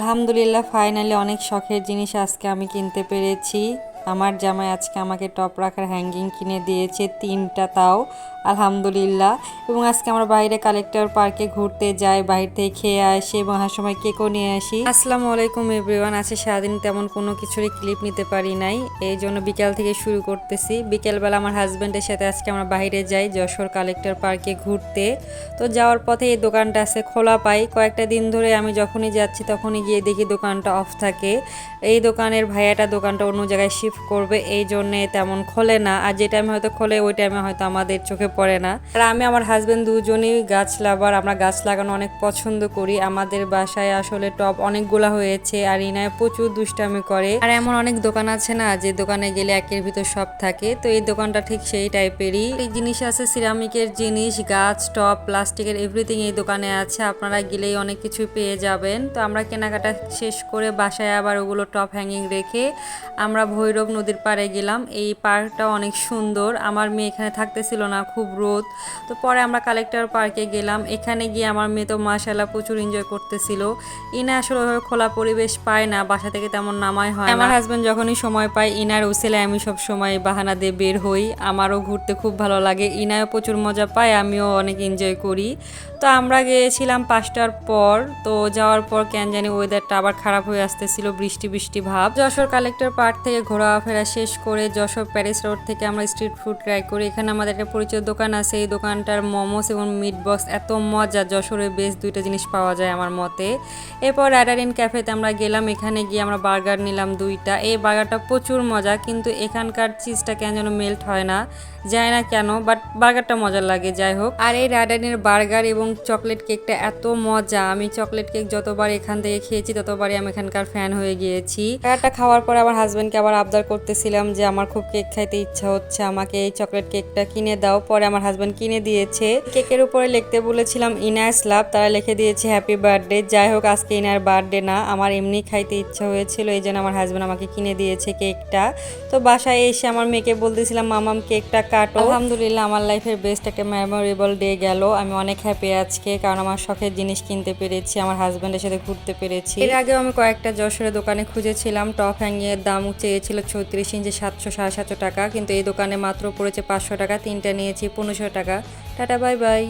আলহামদুলিল্লাহ ফাইনালি অনেক শখের জিনিস আজকে আমি কিনতে পেরেছি। আমার জামাই আজকে আমাকে টপ রাখার হ্যাঙ্গিং কিনে দিয়েছে 3টা, তাও আলহামদুলিল্লাহ। এবং আজকে আমরা বাইরে কালেক্টর পার্কে ঘুরতে যাই, বাইরে থেকে খেয়ে আসি এবং সময় কেকও নিয়ে আসি। আসসালামু আলাইকুম এভরিওয়ান। আছে সারাদিন তেমন কোনো কিছুরই ক্লিপ নিতে পারি নাই, এই জন্য বিকাল থেকে শুরু করতেছি। বিকেলবেলা আমার হাজব্যান্ডের সাথে আজকে আমরা বাইরে যাই যশোর কালেক্টর পার্কে ঘুরতে। তো যাওয়ার পথে এই দোকানটা আছে, খোলা পাই। কয়েকটা দিন ধরে আমি যখনই যাচ্ছি তখনই গিয়ে দেখি দোকানটা অফ থাকে। এই দোকানের ভাইয়াটা দোকানটা অন্য জায়গায় শিফট করবে, এই জন্যে তেমন খোলে না। আর যে টাইমে হয়তো খোলে ওই টাইমে হয়তো আমাদের চোখে পড়ে না। আর আমি আমার হাজবেন্ড দুজনেই গাছ লাভার, আমরা গাছ লাগানো অনেক পছন্দ করি। আমাদের বাসায় আসলে টব অনেকগুলা হয়েছে আর ইনায় প্রচুর দুষ্টামি করে। আর এমন অনেক দোকান আছে না যে দোকানে গেলে একের ভিতর সব থাকে, তো এই দোকানটা ঠিক সেই টাইপেরই। এই জিনিস আছে, সিরামিকের জিনিস, গাছ, টব, প্লাস্টিকের এভরিথিং এই দোকানে আছে। আপনারা গেলেই অনেক কিছু পেয়ে যাবেন। তো আমরা কেনাকাটা শেষ করে বাসায় আবার ওগুলো টপ হ্যাঙ্গিং রেখে আমরা ভৈরব নদীর পাড়ে গেলাম। এই পার্কটা অনেক সুন্দর। আমার মেয়ে এখানে থাকতেছিল না, খুব রোদ। তো পরে আমরা কালেক্টর পার্কে গেলাম। এখানে গিয়ে আমার মেয়ে তো মাশাআল্লাহ প্রচুর এনজয় করতেছিল। ইনা আসলে ওইভাবে খোলা পরিবেশ পায় না, বাসা থেকে তেমন নামাই হয় না। আমার হাজবেন্ড যখনই সময় পায় ইনার উসিলে আমি সব সময় বাহানা দিয়ে বের হই। আমারও ঘুরতে খুব ভালো লাগে, ইনাও প্রচুর মজা পায়, আমিও অনেক এনজয় করি। তো আমরা গিয়েছিলাম 5টার পর। তো যাওয়ার পর কেন জানি ওয়েদারটা আবার খারাপ হয়ে আসতেছিল, বৃষ্টি বৃষ্টি ভাব। যশোর কালেক্টর পার্ক থেকে ঘোরাফেরা শেষ করে যশোর প্যারিস রোড থেকে আমরা স্ট্রিট ফুড ট্রাই করি। এখানে আমাদের একটা পরিচিত দোকান আছে, এই দোকানটার মোমোস এবং মিট বক্স এত মজা, যশোরে বেশ দুইটা জিনিস পাওয়া যায় আমার মতে। এরপর রাইডারিন ক্যাফেতে আমরা গেলাম, এখানে গিয়ে আমরা বার্গার নিলাম 2টা। এই বার্গারটা প্রচুর মজা, কিন্তু এখানকার চিজটা কেন যেন মেল্ট হয় না, যায় না কেন, বাট বার্গারটা মজা লাগে। যাই হোক, আর এই রাইডারিনের বার্গার এবং চকলেট কেকটা এত মজা। আমি চকলেট কেক যতবার এখান থেকে খেয়েছি ততবারই আমি এখানকার ফ্যান হয়ে গিয়েছি। বার্গারটা খাওয়ার পরে আমার হাজব্যান্ডকে আবার আবদার করতেছিলাম যে আমার খুব কেক খাইতে ইচ্ছা হচ্ছে, আমাকে এই চকলেট কেকটা কিনে দাও। পরে আমার হাজব্যান্ড কিনে দিয়েছে। কেকের উপরে লিখতে বলেছিলাম ইনার্স লাভ, তারা লিখে দিয়েছে হ্যাপি বার্থডে। যাই হোক, আজকে ইনার বার্থডে না, আমার এমনি খাইতে ইচ্ছা হয়েছিল, এই জন্য আমার হাজব্যান্ড আমাকে কিনে দিয়েছে কেকটা। তো বাসায় এসে আমার মেয়েকে বলতেছিলাম মামাম কেকটা কাটো। আলহামদুলিল্লাহ আমার লাইফের বেস্ট একটা মেমোরেবল ডে গেল। আমি অনেক হ্যাপি আজকে, কারণ আমার শখের জিনিস কিনতে পেরেছি, আমার হাজব্যান্ডের সাথে ঘুরতে পেরেছি। এর আগেও আমি কয়েকটা যশোরের দোকানে খুঁজেছিলাম, টপ হ্যাঙ্গের দাম চেয়েছিল 36 ইঞ্চি 700-750 টাকা, কিন্তু এই দোকানে মাত্র পড়েছে 500 টাকা। 3টা নিয়েছি 1500 টাকা। Tata, bye bye.